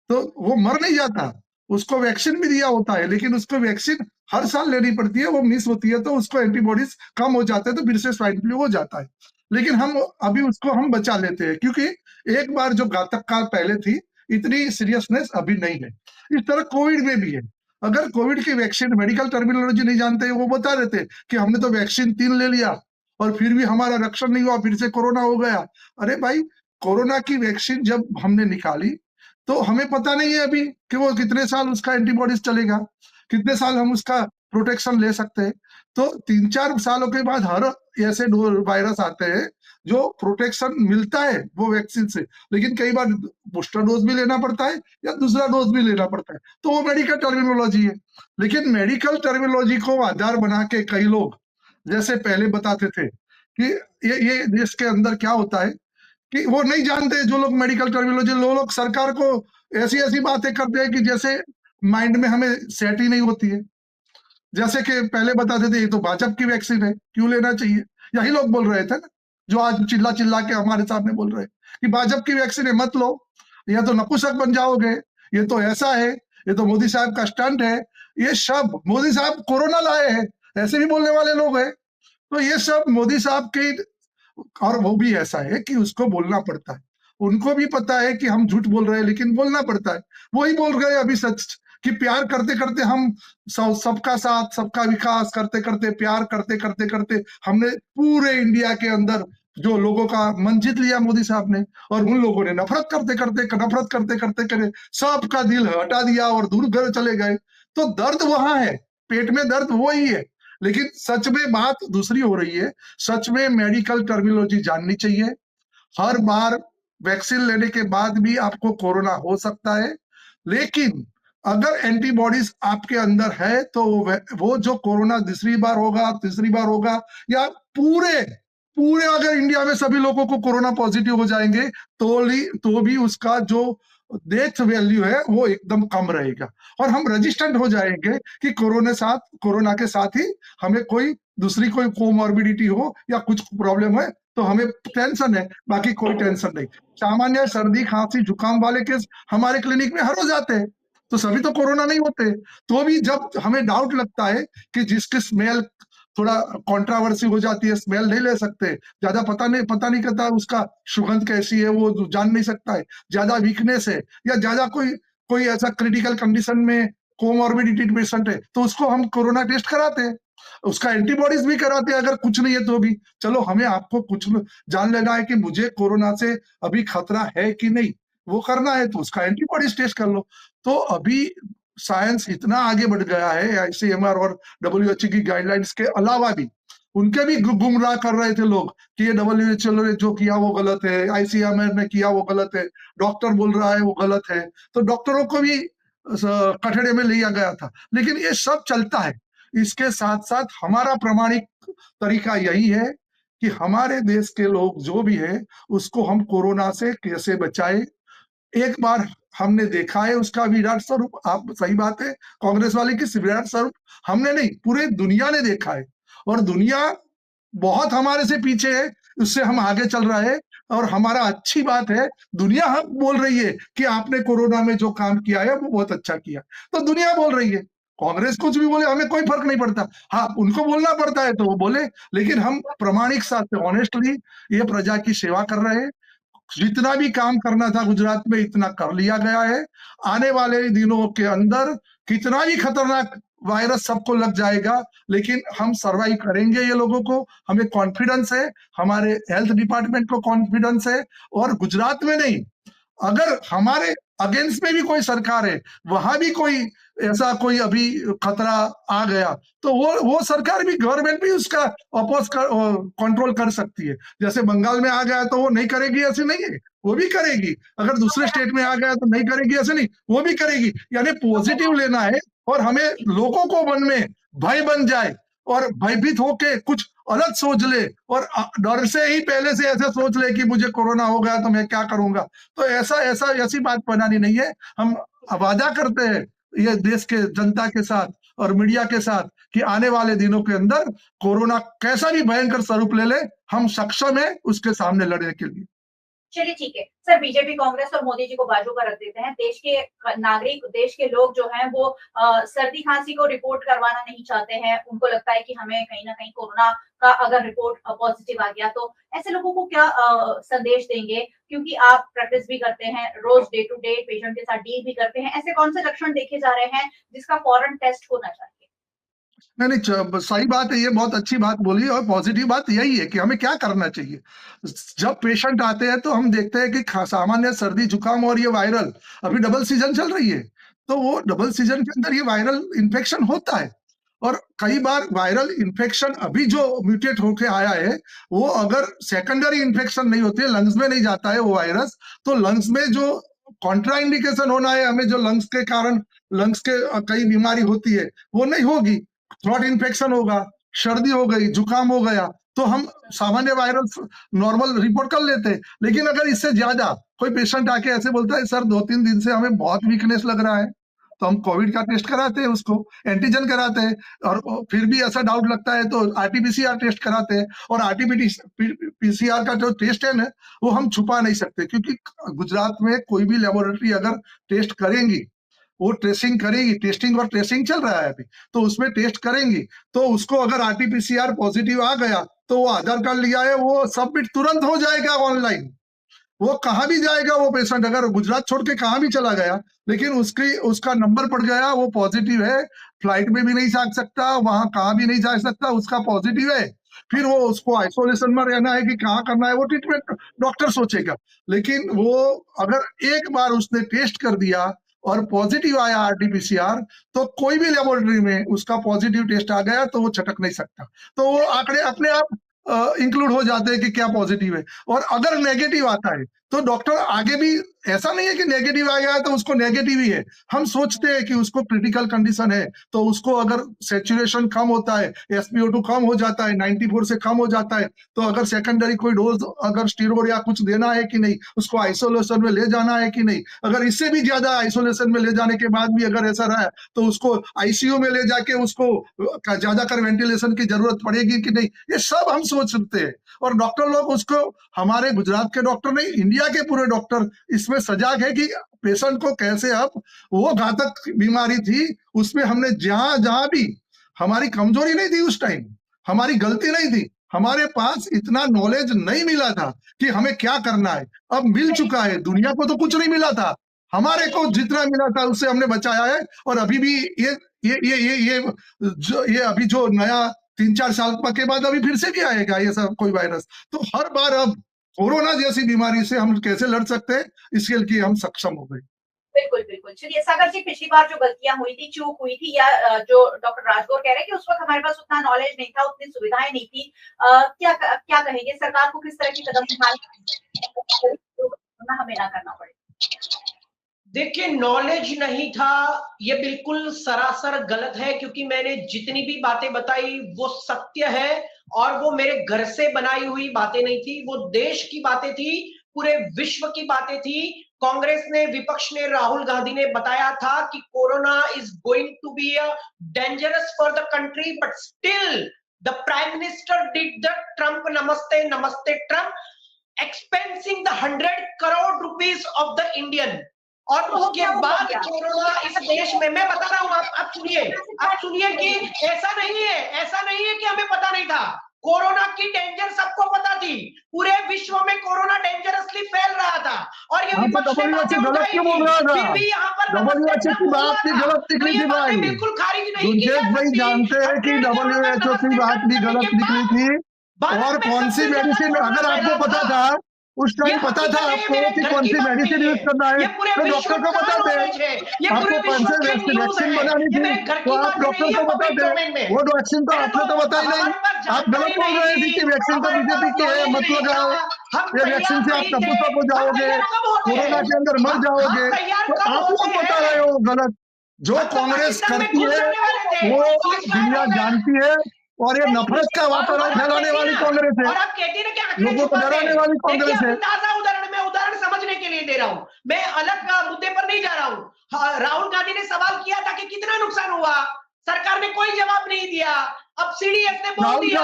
तो वो मर नहीं जाता, उसको वैक्सीन भी दिया होता है, लेकिन उसको वैक्सीन हर साल लेनी पड़ती है, वो मिस होती है तो उसको एंटीबॉडीज कम हो जाते हैं, तो फिर से स्वाइन फ्लू हो जाता है। लेकिन हम अभी उसको हम बचा लेते हैं, क्योंकि एक बार जो घातक काल पहले थी, इतनी सीरियसनेस अभी नहीं है। इस तरह कोविड में भी है। अगर कोविड की वैक्सीन, मेडिकल टर्मिनोलॉजी नहीं जानते, वो बता देते कि हमने तो वैक्सीन 3 ले लिया और फिर भी हमारा रक्षण नहीं हुआ, फिर से कोरोना हो गया। अरे भाई, कोरोना की वैक्सीन जब हमने निकाली तो हमें पता नहीं है अभी कि वो कितने साल उसका एंटीबॉडीज चलेगा, कितने साल हम उसका प्रोटेक्शन ले सकते हैं। तो 3-4 सालों के बाद हर ऐसे वायरस आते हैं जो प्रोटेक्शन मिलता है वो वैक्सीन से, लेकिन कई बार बूस्टर डोज भी लेना पड़ता है या दूसरा डोज भी लेना पड़ता है, तो वो मेडिकल टर्मिनोलॉजी है। लेकिन मेडिकल टर्मिनोलॉजी को आधार बना के कई लोग जैसे पहले बताते थे कि ये देश के अंदर क्या होता है कि वो नहीं जानते, जो लोग मेडिकल टर्मिनोलॉजी, लोग सरकार को ऐसी बातें करते हैं कि जैसे माइंड में हमें सेट ही नहीं होती है। जैसे कि पहले बताते थे ये तो भाजपा की वैक्सीन है, क्यों लेना चाहिए, यही लोग बोल रहे थे ना, जो आज चिल्ला के हमारे सामने बोल रहे हैं कि भाजपा की वैक्सीन है, मत लो, या तो नपुंसक बन जाओगे, ये तो ऐसा है, ये तो मोदी साहब का स्टंट है। ये सब मोदी साहब कोरोना लाए हैं ऐसे भी बोलने वाले लोग हैं। तो ये सब मोदी साहब के, और वो भी ऐसा है कि उसको बोलना पड़ता है, उनको भी पता है कि हम झूठ बोल रहे हैं, लेकिन बोलना पड़ता है। वही बोल गए अभी सच कि प्यार करते करते हम सबका साथ सबका विकास करते करते, प्यार करते करते करते हमने पूरे इंडिया के अंदर जो लोगों का मन जीत लिया मोदी साहब ने, और उन लोगों ने नफरत करते करते सबका दिल हटा दिया और दूर घर चले गए। तो दर्द वहां है, पेट में दर्द वो ही है, लेकिन सच में बात दूसरी हो रही है। सच में मेडिकल टर्मिनोलॉजी जाननी चाहिए। हर बार वैक्सीन लेने के बाद भी आपको कोरोना हो सकता है, लेकिन अगर एंटीबॉडीज आपके अंदर है तो वो जो कोरोना दूसरी बार होगा, तीसरी बार होगा, या पूरे पूरे अगर इंडिया में सभी लोगों को कोरोना पॉजिटिव हो जाएंगे तो भी उसका जो डेथ वैल्यू है वो एकदम कम रहेगा, और हम रजिस्टेंट हो जाएंगे कि कोरोना के साथ ही हमें कोई दूसरी कोई कोमॉर्बिडिटी हो या कुछ प्रॉब्लम है तो हमें टेंशन है, बाकी कोई टेंशन नहीं। सामान्य सर्दी खांसी जुकाम वाले केस हमारे क्लिनिक में हर रोज आते हैं, तो सभी तो कोरोना नहीं होते। तो भी जब हमें डाउट लगता है कि जिसकी स्मेल थोड़ा कंट्रोवर्सी हो जाती है, स्मेल नहीं ले सकते, ज्यादा पता नहीं करता उसका सुगंध कैसी है, वो जान नहीं सकता है, ज्यादा वीकनेस है या ज्यादा कोई ऐसा क्रिटिकल कंडीशन में कोमॉर्बिडिटी पेशेंट है, तो उसको हम कोरोना टेस्ट कराते हैं, उसका एंटीबॉडीज भी कराते हैं अगर कुछ नहीं है तो भी। चलो हमें आपको कुछ जान लेना है कि मुझे कोरोना से अभी खतरा है कि नहीं, वो करना है तो उसका एंटीबॉडीज टेस्ट कर लो। तो अभी साइंस इतना आगे बढ़ गया है, आईसीएमआर और WHO की गाइडलाइंस के अलावा भी उनके भी गुमराह कर रहे थे लोग कि ये WHO ने जो किया वो गलत है, आईसीएमआर ने किया वो गलत है, डॉक्टर बोल रहा है वो गलत है, तो डॉक्टरों को भी कठड़े में लिया गया था। लेकिन ये सब चलता है, इसके साथ साथ हमारा प्रामाणिक तरीका यही है कि हमारे देश के लोग जो भी है उसको हम कोरोना से कैसे बचाए। एक बार हमने देखा है उसका विराट स्वरूप, आप सही बात है, कांग्रेस वाले की विराट स्वरूप हमने नहीं, पूरे दुनिया ने देखा है, और दुनिया बहुत हमारे से पीछे है, उससे हम आगे चल रहे हैं। और हमारा अच्छी बात है, दुनिया हम बोल रही है कि आपने कोरोना में जो काम किया है वो बहुत अच्छा किया, तो दुनिया बोल रही है। कांग्रेस कुछ भी बोले हमें कोई फर्क नहीं पड़ता, हाँ उनको बोलना पड़ता है तो वो बोले, लेकिन हम प्रामाणिक साथ ऑनेस्टली ये प्रजा की सेवा कर रहे हैं। जितना भी काम करना था गुजरात में इतना कर लिया गया है। आने वाले दिनों के अंदर कितना भी खतरनाक वायरस सबको लग जाएगा, लेकिन हम सरवाइव करेंगे ये लोगों को, हमें कॉन्फिडेंस है, हमारे हेल्थ डिपार्टमेंट को कॉन्फिडेंस है। और गुजरात में नहीं, अगर हमारे अगेंस्ट में भी कोई सरकार है, वहां भी कोई ऐसा कोई अभी खतरा आ गया, तो वो सरकार भी, गवर्नमेंट भी उसका अपोज कंट्रोल कर सकती है। जैसे बंगाल में आ गया तो वो नहीं करेगी ऐसे नहीं है, वो भी करेगी। अगर दूसरे स्टेट में आ गया तो नहीं करेगी ऐसे नहीं, वो भी करेगी। यानी पॉजिटिव लेना है, और हमें लोगों को मन में भय बन जाए और भयभीत होके कुछ अलग सोच ले, और डर से ही पहले से ऐसे सोच ले कि मुझे कोरोना हो गया तो मैं क्या करूंगा, तो ऐसी बात बनानी नहीं है। हम वादा करते हैं ये देश के जनता के साथ और मीडिया के साथ कि आने वाले दिनों के अंदर कोरोना कैसा भी भयंकर स्वरूप ले ले, हम सक्षम है उसके सामने लड़ने के लिए। चलिए ठीक है सर, बीजेपी कांग्रेस और मोदी जी को बाजू पर रख देते हैं। देश के नागरिक, देश के लोग जो हैं वो सर्दी खांसी को रिपोर्ट करवाना नहीं चाहते हैं। उनको लगता है कि हमें कहीं ना कहीं कोरोना का अगर रिपोर्ट पॉजिटिव आ गया तो ऐसे लोगों को क्या संदेश देंगे? क्योंकि आप प्रैक्टिस भी करते हैं, रोज डे टू डे पेशेंट के साथ डील भी करते हैं, ऐसे कौन से लक्षण देखे जा रहे हैं जिसका फौरन टेस्ट होना चाहिए? नहीं, सही बात है, ये बहुत अच्छी बात बोली, और पॉजिटिव बात यही है कि हमें क्या करना चाहिए। जब पेशेंट आते हैं तो हम देखते हैं कि सामान्य सर्दी जुकाम और ये वायरल, अभी डबल सीजन चल रही है, तो वो डबल सीजन के अंदर ये वायरल इन्फेक्शन होता है। और कई बार वायरल इन्फेक्शन अभी जो म्यूटेट होके आया है, वो अगर सेकेंडरी इन्फेक्शन नहीं होती है, लंग्स में नहीं जाता है वो वायरस, तो लंग्स में जो कॉन्ट्रा इंडिकेशन होना है हमें, जो लंग्स के कारण लंग्स के कई बीमारी होती है वो नहीं होगी। थ्रोट इन्फेक्शन होगा, सर्दी हो गई, जुकाम हो गया, तो हम सामान्य वायरस नॉर्मल रिपोर्ट कर लेते हैं। लेकिन अगर इससे ज्यादा कोई पेशेंट आके ऐसे बोलता है सर 2-3 दिन से हमें बहुत वीकनेस लग रहा है, तो हम कोविड का टेस्ट कराते हैं, उसको एंटीजन कराते हैं, और फिर भी ऐसा डाउट लगता है तो RT-PCR टेस्ट कराते हैं। और RT-PCR का जो टेस्ट है ना, वो हम छुपा नहीं सकते, क्योंकि गुजरात में कोई भी लेबोरेटरी अगर टेस्ट करेंगी, वो ट्रेसिंग करेगी, टेस्टिंग और ट्रेसिंग चल रहा है अभी, तो उसमें टेस्ट करेंगी, तो उसको अगर RT-PCR पॉजिटिव आ गया तो वो आधार कार्ड लिया है वो सबमिट तुरंत हो जाएगा ऑनलाइन। वो कहाँ भी जाएगा वो पेशेंट, अगर गुजरात छोड़ के कहाँ भी चला गया, लेकिन उसका नंबर पड़ गया, वो पॉजिटिव है, फ्लाइट में भी नहीं जा सकता, वहां कहाँ भी नहीं जा सकता, उसका पॉजिटिव है, फिर वो उसको आइसोलेशन में रहना है कि कहाँ करना है, वो ट्रीटमेंट डॉक्टर सोचेगा। लेकिन वो अगर एक बार उसने टेस्ट कर दिया और पॉजिटिव आया आरटीपीसीआर, तो कोई भी लेबोरेटरी में उसका पॉजिटिव टेस्ट आ गया तो वो छटक नहीं सकता, तो वो आंकड़े अपने आप इंक्लूड हो जाते हैं कि क्या पॉजिटिव है। और अगर नेगेटिव आता है तो डॉक्टर आगे भी, ऐसा नहीं है कि नेगेटिव आ गया है तो उसको नेगेटिव ही है, हम सोचते हैं कि उसको क्रिटिकल कंडीशन है, तो उसको अगर सैचुरेशन कम होता है, SpO2 कम हो जाता है, 94 से कम हो जाता है, तो अगर सेकेंडरी कोई डोज अगर स्टीरॉयड या कुछ देना है कि नहीं, उसको आइसोलेशन में ले जाना है कि नहीं, अगर इससे भी ज्यादा आइसोलेशन में ले जाने के बाद भी अगर ऐसा रहा तो उसको आईसीयू में ले जाके उसको ज्यादा कर वेंटिलेशन की जरूरत पड़ेगी कि नहीं, ये सब हम सोच सकते हैं। और डॉक्टर लोग उसको, हमारे गुजरात के डॉक्टर नहीं, इंडिया के पूरे डॉक्टर इसमें सजाग है कि पेशेंट को कैसे, अब वो घातक बीमारी थी, उसमें हमने जहां जहां भी, हमारी कमजोरी नहीं थी उस टाइम, हमारी गलती नहीं थी, हमारे पास इतना नॉलेज नहीं मिला था कि हमें क्या करना है। अब मिल चुका है, दुनिया को तो कुछ नहीं मिला था, हमारे को जितना मिला था उससे हमने बचाया है। और अभी भी ये अभी जो नया 3-4 साल के बाद अभी फिर से भी आएगा ये सब कोई वायरस, तो हर बार अब कोरोना जैसी बीमारी से हम कैसे लड़ सकते हैं, इसके लिए हम सक्षम हो गए। बिल्कुल बिल्कुल। चलिए सागर जी, पिछली बार जो गलतियां हुई थी, चूक हुई थी, या जो डॉक्टर राजगौर कह रहे हैं कि उस वक्त हमारे पास उतना नॉलेज नहीं था, उतनी सुविधाएं नहीं थी, क्या कहेंगे, सरकार को किस तरह की कदम उठाना हमें ना करना पड़े? देखिए, नॉलेज नहीं था, ये बिल्कुल सरासर गलत है, क्योंकि मैंने जितनी भी बातें बताई वो सत्य है, और वो मेरे घर से बनाई हुई बातें नहीं थी, वो देश की बातें थी, पूरे विश्व की बातें थी। कांग्रेस ने, विपक्ष ने, राहुल गांधी ने बताया था कि corona is going to be dangerous for the country, but still the prime minister did the Trump Namaste Namaste Trump, expensing the 100 crore rupees of the Indian. और उसके बाद कोरोना इस देश में, मैं बता रहा हूं, आप सुनिए कि ऐसा नहीं है कि हमें पता नहीं था, कोरोना की डेंजर सबको पता थी, पूरे विश्व में कोरोना डेंजरसली फैल रहा था, और ये विपक्ष ने बातें उठाई थी, फिर भी यहाँ पर बिल्कुल खारिज नहीं की जा सकती। जानते हैं कि WHO की बात भी गलत निकली थी, और कौन सी मेडिसिन, अगर आपको पता था उस टाइम, पता था आपको कि कौन सी मेडिसिन यूज करना है, तो डॉक्टर को बताते, आपको कौन से वैक्सीन बनानी थी तो आप डॉक्टर को बताते, वो वैक्सीन तो आपने तो बताई नहीं, आप गलत बोल रहे थे कि वैक्सीन तो बीजेपी की है, मत लगाओ, ये वैक्सीन से आप कपूतक हो जाओगे, कोरोना के अंदर मर जाओगे, तो आप लोग बता रहे हो गलत। जो कांग्रेस करती है वो दुनिया जानती है, और ये नफरत का वातावरण फैलाने वाली कांग्रेस है, लोगों को डराने वाली कांग्रेस है। उदाहरण समझने के लिए दे रहा हूं, मैं अलग मुद्दे पर नहीं जा रहा हूं। राहुल गांधी ने सवाल किया था कि कितना नुकसान हुआ, सरकार ने कोई जवाब नहीं दिया। अब सीडीएस ने बोल दिया,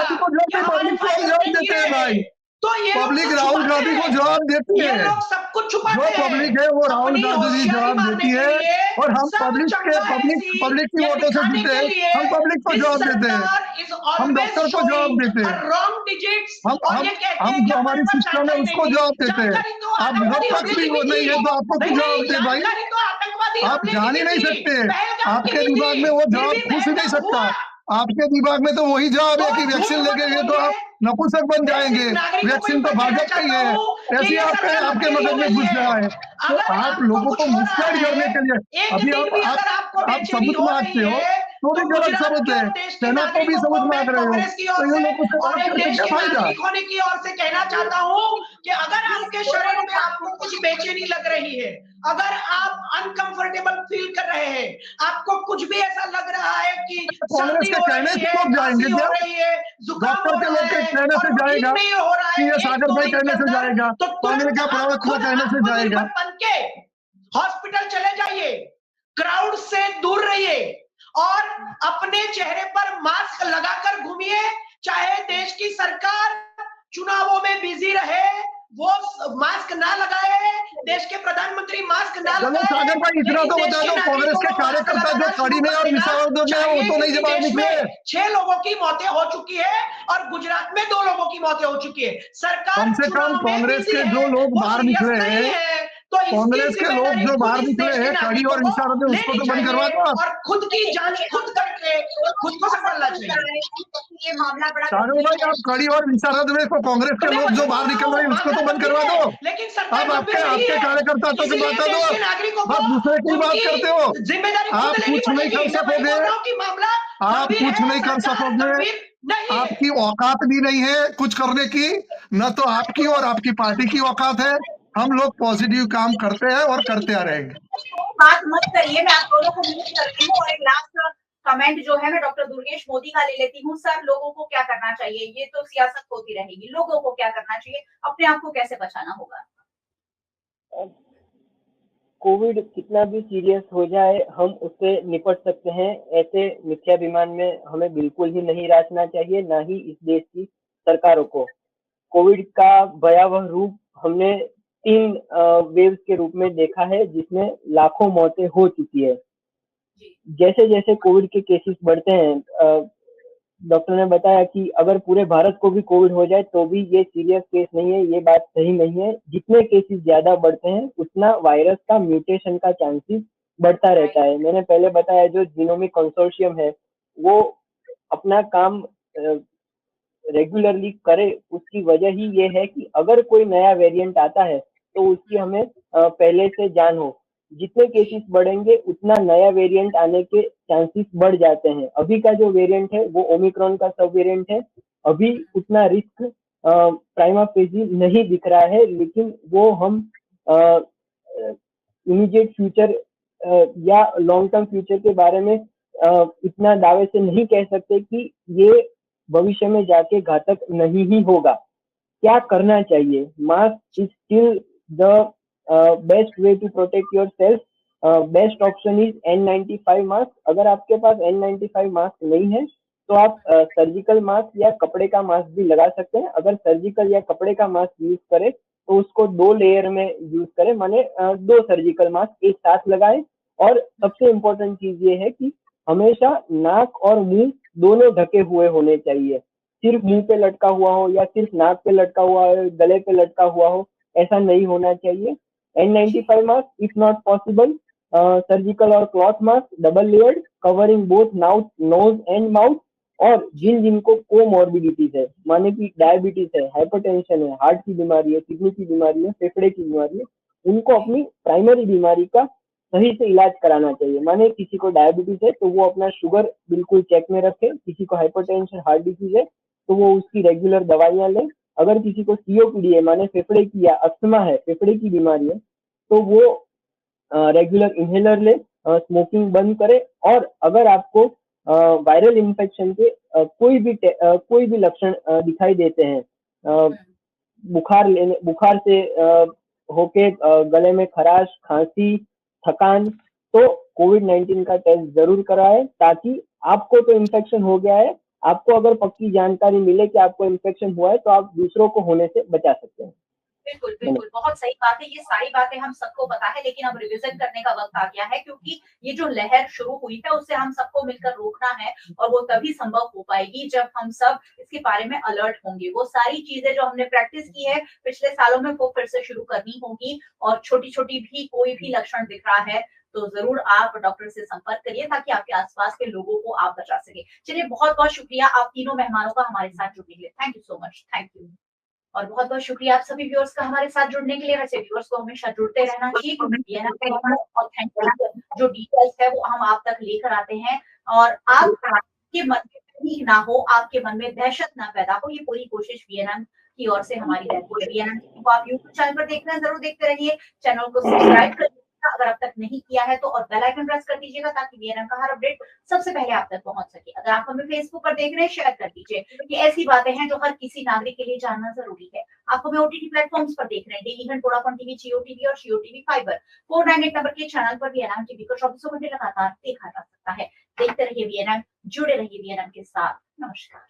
भाई, तो ये पब्लिक राहुल गांधी को जवाब देती है, लोग सब कुछ छुपाते हैं, जो पब्लिक है वो राहुल गांधी जी जवाब देती है, और हम पब्लिक की वोटों से जीते हैं, हम पब्लिक को जवाब देते हैं, हम डॉक्टर को जवाब देते हैं, हम जो हमारी सिस्टम है उसको जवाब देते हैं। आप विरोध पक्ष भी नहीं है तो आपको क्यों जवाब दे भाई, आप जान ही नहीं सकते, आपके दिमाग में वो जवाब घुस नहीं सकता, आपके दिमाग में तो वही जवाब है कि वैक्सीन लेंगे तो आप नपुंसक बन जाएंगे, वैक्सीन तो भाजपा का ही है, ऐसे आपके मगज में घुस रहा है। तो आप लोगों को मुस्कुराहट करने के लिए अभी आप सबूत मांगते हो, तो भी गलत सबूत है, सेना को भी सबूत मांग रहे हो, तो ये लोगों से बात करके क्या फायदा। होने की ओर से कहना चाहता हूँ कि अगर आपके शरीर में आपको कुछ बेचैनी लग रही है, अगर आप अनकंफर्टेबल फील कर रहे हैं, आपको कुछ भी ऐसा लग रहा है कि कांग्रेस के कहने से लोग जाएंगे क्या, डॉक्टर के लोग के कहने से जाएगा कि ये सागर भाई कहने से जाएगा, कांग्रेस का प्रवक्ता कहने से जाएगा। हॉस्पिटल चले जाइए, क्राउड से दूर रहिए, और अपने चेहरे पर मास्क लगाकर घूमिए, चाहे देश की सरकार चुनावों में बिजी रहे, वो मास्क ना लगाए, देश के प्रधानमंत्री मास्क ना लगाए। सागर भाई इतना तो बता दो, कांग्रेस के कार्यकर्ता जो खड़ी में और विशाल में वो तो नहीं जवाब निकले। 6 लोगों की मौतें हो चुकी है, और गुजरात में 2 लोगों की मौतें हो चुकी है। सरकार कम से कम कांग्रेस के जो लोग बाहर निकले हैं, तो कांग्रेस के लोग जो बाहर निकले हैं खड़ी और इशारों में, उसको तो बंद करवा दो आप। और खुद की जांच खुद करके खुद को संभालना चाहिए। ये मामला बड़ा शाहरुख भाई, आप खड़ी और इशारत में तो कांग्रेस के लोग जो बाहर निकल रहे हैं उसको तो बंद करवा दो। लेकिन आप आपके कार्यकर्ता तो की बात दो, आप दूसरे की बात करते हो। जिम्मेदारी आप कुछ नहीं कर सकोगे, आप कुछ नहीं कर सकोगे, आपकी औकात भी नहीं है कुछ करने की, न तो आपकी और आपकी पार्टी की औकात है। हम लोग पॉजिटिव काम करते हैं और करते आ रहेंगे। बात मत करिए, मैं आप दोनों को म्यूट करती हूँ। और एक लास्ट कमेंट जो है मैं डॉक्टर दुर्गेश मोदी का ले लेती हूँ। सर, लोगों को क्या करना चाहिए? ये तो सियासत होती रहेगी, लोगों को क्या करना चाहिए? अपने आप को कैसे बचाना होगा? कोविड कितना भी सीरियस हो जाए, हम उससे निपट सकते हैं। ऐसे मिथ्याभिमान में हमें बिल्कुल ही नहीं रहना चाहिए, ना ही इस देश की सरकारों को। कोविड का भयावह रूप हमने 3 वेव्स के रूप में देखा है, जिसमें लाखों मौतें हो चुकी है। जैसे जैसे कोविड के केसेस बढ़ते हैं, डॉक्टर ने बताया कि अगर पूरे भारत को भी कोविड हो जाए तो भी ये सीरियस केस नहीं है, ये बात सही नहीं है। जितने केसेस ज्यादा बढ़ते हैं उतना वायरस का म्यूटेशन का चांसेस बढ़ता रहता है। मैंने पहले बताया, जो जीनोमिक कंसोर्शियम है वो अपना काम रेगुलरली करे, उसकी वजह ही ये है कि अगर कोई नया वेरिएंट आता है तो उसकी हमें पहले से जान हो। जितने केसेस बढ़ेंगे उतना नया वेरिएंट आने के चांसेस बढ़ जाते हैं। अभी का जो वेरिएंट है वो ओमिक्रॉन का सब वेरिएंट है। अभी उतना रिस्क प्राइमा फेजी नहीं दिख रहा है, लेकिन वो हम इमीडिएट फ्यूचर या लॉन्ग टर्म फ्यूचर के बारे में इतना दावे से नहीं कह सकते कि ये भविष्य में जाके घातक नहीं ही होगा। क्या करना चाहिए? Mask is still the best way to protect your self. Best option is N95 mask. अगर आपके पास N95 मास्क नहीं है तो आप सर्जिकल मास्क या कपड़े का मास्क भी लगा सकते हैं। अगर सर्जिकल या कपड़े का मास्क यूज करें तो उसको 2 लेयर में यूज करें, माने 2 सर्जिकल मास्क एक साथ लगाएं। और सबसे इम्पोर्टेंट चीज ये है कि हमेशा नाक और मुंह दोनों ढके हुए होने चाहिए। सिर्फ मुंह पे लटका हुआ हो या सिर्फ नाक पे लटका हुआ हो, गले पे लटका हुआ हो, ऐसा नहीं होना चाहिए। N95 mask if not possible, surgical और cloth mask double layered covering both nose and mouth. और जिनको कोमॉर्बिडिटीज है, माने कि डायबिटीज है, हाइपरटेंशन है, हार्ट की बीमारी है, किडनी की बीमारी है, फेफड़े की बीमारी है, उनको अपनी प्राइमरी बीमारी का सही से इलाज कराना चाहिए। माने किसी को डायबिटीज है तो वो अपना शुगर बिल्कुल चेक में रखे, किसी को हाइपरटेंशन हार्ट डिजीज है तो वो उसकी रेगुलर दवाइयां ले। अगर किसी को COPD है, माने फेफड़े की या अस्थमा है, फेफड़े की बीमारी है, तो वो रेगुलर इनहेलर ले, स्मोकिंग बंद करे। और अगर आपको वायरल इन्फेक्शन के कोई भी लक्षण दिखाई देते हैं, बुखार से होके गले में खराश, खांसी, थकान, तो कोविड-19 का टेस्ट जरूर कराएं, ताकि आपको तो इन्फेक्शन हो गया है, आपको अगर पक्की जानकारी मिले कि आपको इन्फेक्शन हुआ है तो आप दूसरों को होने से बचा सकते हैं। बिल्कुल बिल्कुल, बहुत सही बात है। ये सारी बातें हम सबको पता है, लेकिन अब रिविजन करने का वक्त आ गया है, क्योंकि ये जो लहर शुरू हुई है उससे हम सबको मिलकर रोकना है। और वो तभी संभव हो पाएगी जब हम सब इसके बारे में अलर्ट होंगे। वो सारी चीजें जो हमने प्रैक्टिस की है पिछले सालों में वो फिर से शुरू करनी होगी। और छोटी छोटी भी कोई भी लक्षण दिख रहा है तो जरूर आप डॉक्टर से संपर्क करिए, ताकि आपके आसपास के लोगों को आप बचा सके। चलिए, बहुत बहुत शुक्रिया आप तीनों मेहमानों का हमारे साथ जुड़ने के लिए। Thank you so much, thank you. और बहुत बहुत शुक्रिया आप सभी व्यूअर्स का हमारे साथ जुड़ने के लिए। वैसे व्यूअर्स को हमेशा जुड़ते रहना चाहिए, क्योंकि ऑथेंटिक जो डिटेल्स है वो हम आप तक लेकर आते हैं। और आपके मन में ठीक ना हो, आपके मन में दहशत ना पैदा हो, ये पूरी कोशिश VNM की ओर से हमारी रहती है। VNM को आप यूट्यूब चैनल पर देख रहे हैं, जरूर देखते रहिए। चैनल को सब्सक्राइब कर अगर अब तक नहीं किया है तो, और बेल आइकन प्रेस कर दीजिएगा, ताकि VNM का हर अपडेट सबसे पहले आप तक पहुंच सके। अगर आप हमें फेसबुक पर देख रहे हैं, शेयर कर दीजिए। ये ऐसी बातें हैं जो हर किसी नागरिक के लिए जानना जरूरी है। आप हमें OTT प्लेटफॉर्म्स पर देख रहे हैं, डेली हंट, वोडाफोन टीवी, जियो टीवी और जियो टीवी फाइबर। 498 नंबर के चैनल पर VNM टीवी को 24 घंटे लगातार देखा जा सकता है। देखते रहिए VNM, जुड़े रहिए VNM के साथ। नमस्कार।